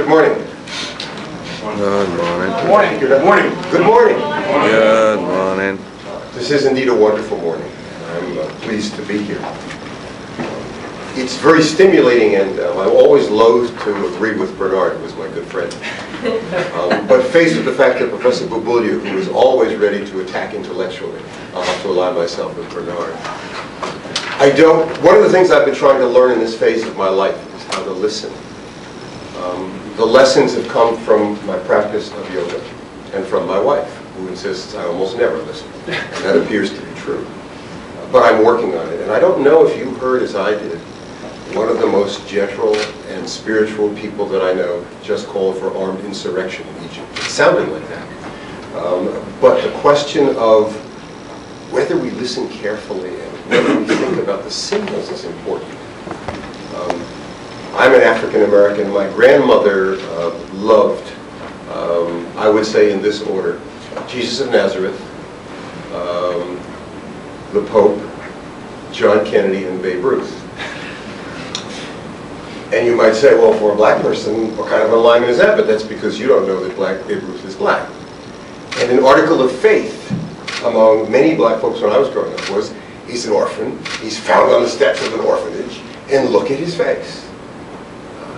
Good morning. Good morning. Good morning. Good morning. Good morning. Good morning. This is indeed a wonderful morning. I'm pleased to be here. It's very stimulating, and I'm always loath to agree with Bernard, who is my good friend. But faced with the fact that Professor Boubouliou, who is always ready to attack intellectually, I'll have to align myself with Bernard. One of the things I've been trying to learn in this phase of my life is how to listen. The lessons have come from my practice of yoga and from my wife, who insists I almost never listen. And that appears to be true. But I'm working on it. And I don't know if you heard, as I did, one of the most gentle and spiritual people that I know just called for armed insurrection in Egypt. It sounded like that. But the question of whether we listen carefully and whether we think about the symbols is important. I'm an African American. My grandmother loved, I would say in this order, Jesus of Nazareth, the Pope, John Kennedy, and Babe Ruth. And you might say, well, for a black person, what kind of alignment is that? But that's because you don't know that Babe Ruth is black. And an article of faith among many black folks when I was growing up was, he's an orphan, he's found on the steps of an orphanage, and look at his face.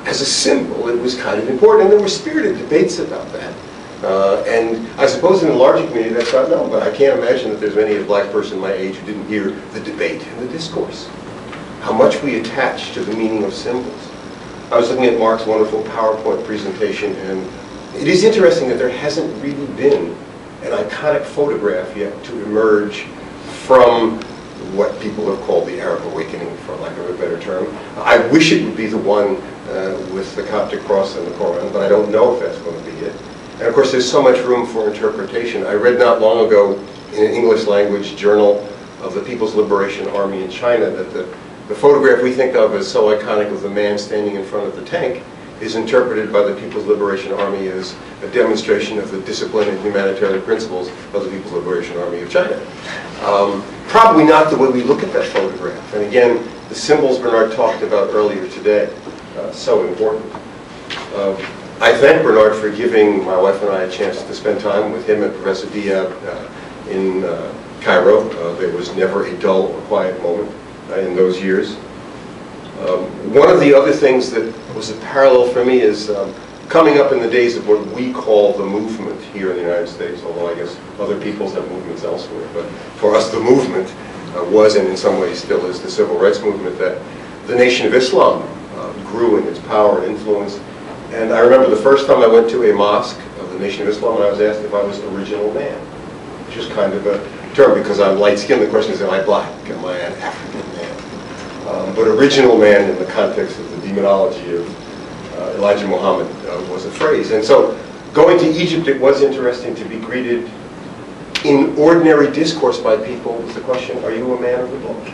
As a symbol, it was kind of important, and there were spirited debates about that. And I suppose in the larger community that's not known, but I can't imagine that there's any black person my age who didn't hear the debate and the discourse. How much we attach to the meaning of symbols. I was looking at Mark's wonderful PowerPoint presentation, and it is interesting that there hasn't really been an iconic photograph yet to emerge from what people have called the Arab awakening, for lack of a better term. I wish it would be the one with the Coptic cross and the Quran, but I don't know if that's going to be it. And of course, there's so much room for interpretation. I read not long ago in an English language journal of the People's Liberation Army in China that the photograph we think of as so iconic of the man standing in front of the tank is interpreted by the People's Liberation Army as a demonstration of the discipline and humanitarian principles of the People's Liberation Army of China. Probably not the way we look at that photograph. And again, the symbols Bernard talked about earlier today, so important. I thank Bernard for giving my wife and I a chance to spend time with him and Professor Diab in Cairo. There was never a dull or quiet moment in those years. One of the other things that was a parallel for me is coming up in the days of what we call the movement here in the United States, although I guess other peoples have movements elsewhere. But for us, the movement was, and in some ways still is, the civil rights movement that the Nation of Islam grew in its power and influence. And I remember the first time I went to a mosque of the Nation of Islam, and I was asked if I was original man, which is kind of a term because I'm light-skinned. The question is, am I black? Am I an African man? But original man in the context of the demonology of Elijah Muhammad was a phrase. And so going to Egypt, it was interesting to be greeted in ordinary discourse by people with the question, are you a man of the book?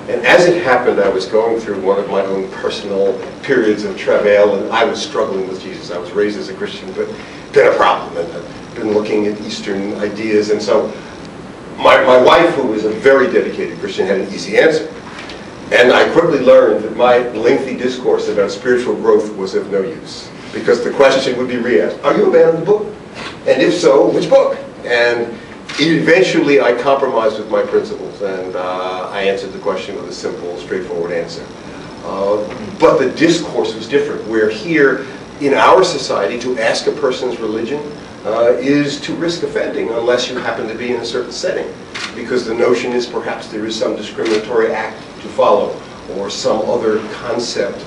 And as it happened, I was going through one of my own personal periods of travail, and I was struggling with Jesus. I was raised as a Christian, but been a problem, and I've been looking at Eastern ideas. And so my wife, who was a very dedicated Christian, had an easy answer. And I quickly learned that my lengthy discourse about spiritual growth was of no use, because the question would be re-asked, are you a man of the book? And if so, which book? And eventually I compromised with my principles, and I answered the question with a simple, straightforward answer. But the discourse was different. We're here in our society to ask a person's religion is to risk offending unless you happen to be in a certain setting, because the notion is perhaps there is some discriminatory act to follow or some other concept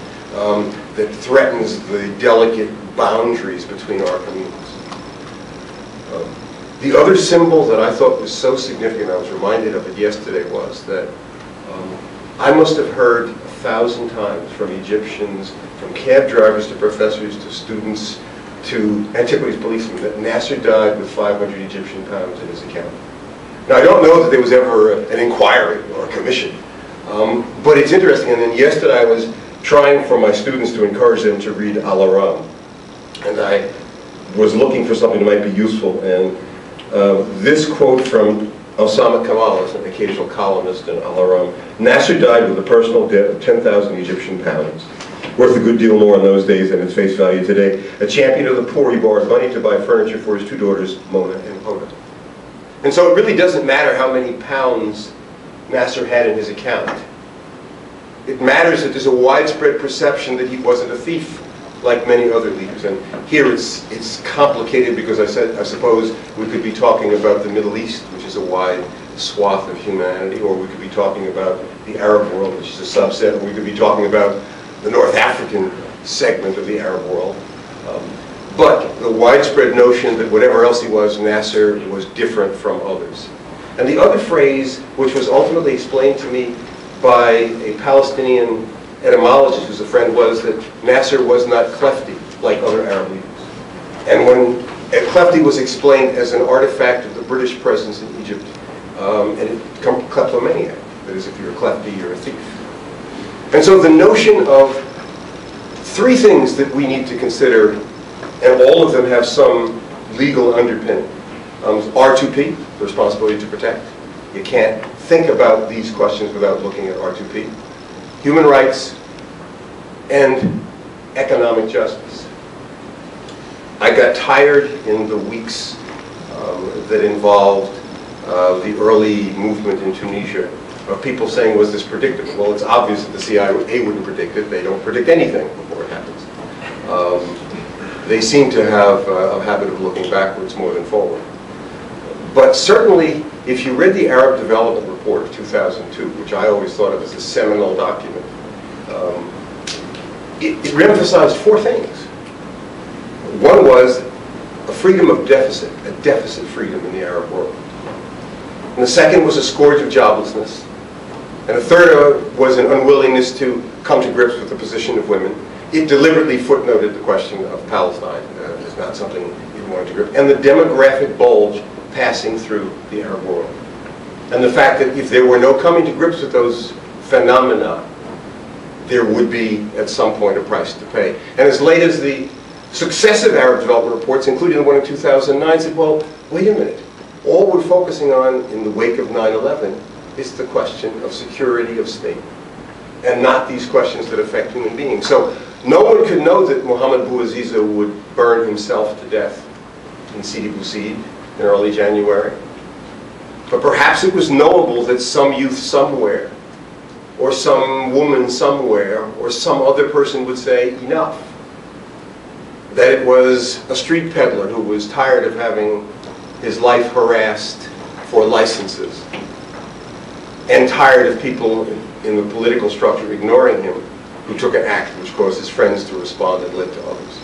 that threatens the delicate boundaries between our communities. The other symbol that I thought was so significant, I was reminded of it yesterday, was that I must have heard 1,000 times from Egyptians, from cab drivers to professors to students to antiquities policemen, that Nasser died with 500 Egyptian pounds in his account. Now, I don't know that there was ever an inquiry or a commission, but it's interesting. And then yesterday I was trying for my students to encourage them to read Al-Aram, and I was looking for something that might be useful, and this quote from Osama Kamal, is an occasional columnist in Al-Aram. Nasser died with a personal debt of 10,000 Egyptian pounds. worth a good deal more in those days than its face value today. A champion of the poor, he borrowed money to buy furniture for his two daughters, Mona and Hoda. And so it really doesn't matter how many pounds Nasser had in his account. It matters that there's a widespread perception that he wasn't a thief like many other leaders. And here it's complicated because I suppose we could be talking about the Middle East, which is a wide swath of humanity, or we could be talking about the Arab world, which is a subset, or we could be talking about the North African segment of the Arab world. But the widespread notion that whatever else he was, Nasser was different from others. And the other phrase, which was ultimately explained to me by a Palestinian etymologist who's a friend, was that Nasser was not klepti like other Arab leaders. And when klepti was explained as an artifact of the British presence in Egypt, and it becomes kleptomaniac. That is, if you're a klepti, you're a thief. And so the notion of three things that we need to consider, and all of them have some legal underpinning. R2P, the responsibility to protect. You can't think about these questions without looking at R2P. Human rights and economic justice. I got tired in the weeks that involved the early movement in Tunisia of people saying, was this predictable? Well, it's obvious that the CIA wouldn't predict it. They don't predict anything before it happens. They seem to have a habit of looking backwards more than forward. But certainly, if you read the Arab Development Report of 2002, which I always thought of as a seminal document, it re-emphasized four things. One was a freedom of deficit, a deficit freedom in the Arab world. And the second was a scourge of joblessness. And the third was an unwillingness to come to grips with the position of women. It deliberately footnoted the question of Palestine as not something it wanted to grip. And the demographic bulge passing through the Arab world. And the fact that if there were no coming to grips with those phenomena, there would be, at some point, a price to pay. And as late as the successive Arab development reports, including the one in 2009, said, well, wait a minute. All we're focusing on in the wake of 9/11 is the question of security of state, and not these questions that affect human beings. So no one could know that Mohammed Bouazizi would burn himself to death in Sidi Bouzid in early January. But perhaps it was knowable that some youth somewhere, or some woman somewhere, or some other person would say, enough. That it was a street peddler who was tired of having his life harassed for licenses, and tired of people in the political structure ignoring him, who took an act which caused his friends to respond and led to others.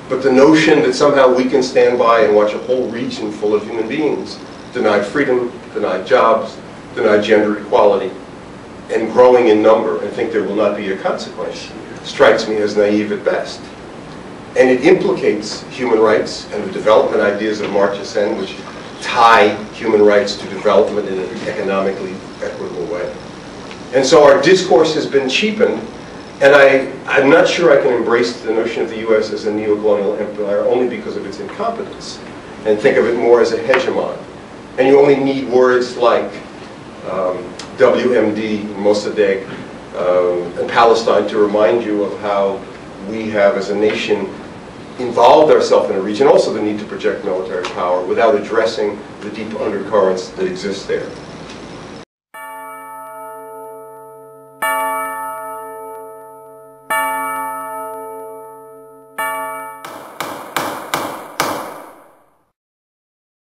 But the notion that somehow we can stand by and watch a whole region full of human beings denied freedom, denied jobs, denied gender equality, and growing in number, and think there will not be a consequence, strikes me as naive at best. And it implicates human rights and the development ideas of Amartya Sen, which tie human rights to development in an economically equitable way. And so our discourse has been cheapened, and I'm not sure I can embrace the notion of the US as a neo-colonial empire only because of its incompetence, and think of it more as a hegemon. And you only need words like WMD, Mossadegh, and Palestine to remind you of how we have, as a nation, involved ourselves in a region, also the need to project military power without addressing the deep undercurrents that exist there.